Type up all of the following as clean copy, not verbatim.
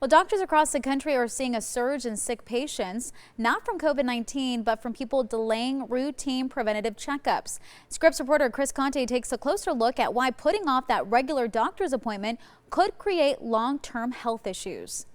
Well, doctors across the country are seeing a surge in sick patients, not from COVID-19, but from people delaying routine preventative checkups. Scripps reporter Chris Conte takes a closer look at why putting off that regular doctor's appointment could create long-term health issues.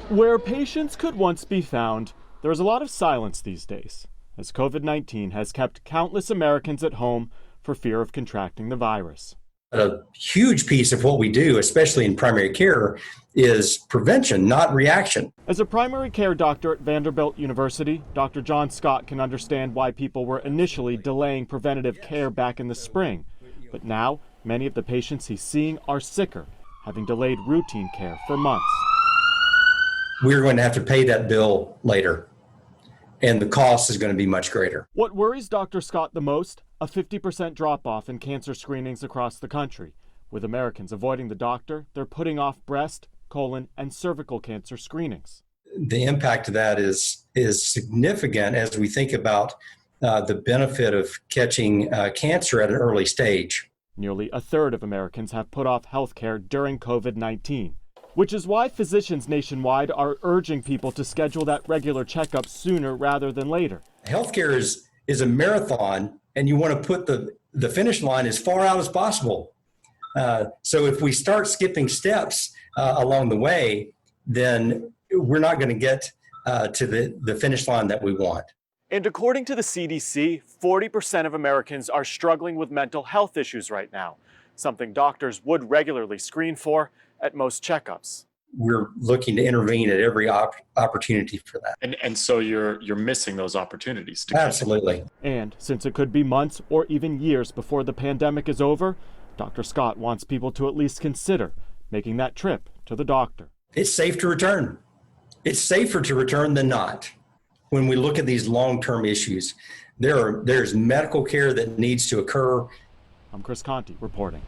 Where patients could once be found, there is a lot of silence these days, as COVID-19 has kept countless Americans at home for fear of contracting the virus. A huge piece of what we do, especially in primary care, is prevention, not reaction. As a primary care doctor at Vanderbilt University, Dr. John Scott can understand why people were initially delaying preventative care back in the spring. But now, many of the patients he's seeing are sicker, having delayed routine care for months. We're going to have to pay that bill later, and the cost is going to be much greater. What worries Dr. Scott the most? A 50% drop-off in cancer screenings across the country. With Americans avoiding the doctor, they're putting off breast, colon, and cervical cancer screenings. The impact of that is significant as we think about the benefit of catching cancer at an early stage. Nearly a third of Americans have put off health care during COVID-19, which is why physicians nationwide are urging people to schedule that regular checkup sooner rather than later. Healthcare is a marathon, and you want to put the finish line as far out as possible. So if we start skipping steps along the way, then we're not going to get to the finish line that we want. And according to the CDC, 40% of Americans are struggling with mental health issues right now, something doctors would regularly screen for at most checkups. We're looking to intervene at every opportunity for that. And so you're missing those opportunities. Absolutely. And since it could be months or even years before the pandemic is over, Dr. Scott wants people to at least consider making that trip to the doctor. It's safe to return. It's safer to return than not. When we look at these long-term issues, there's medical care that needs to occur. I'm Chris Conte reporting.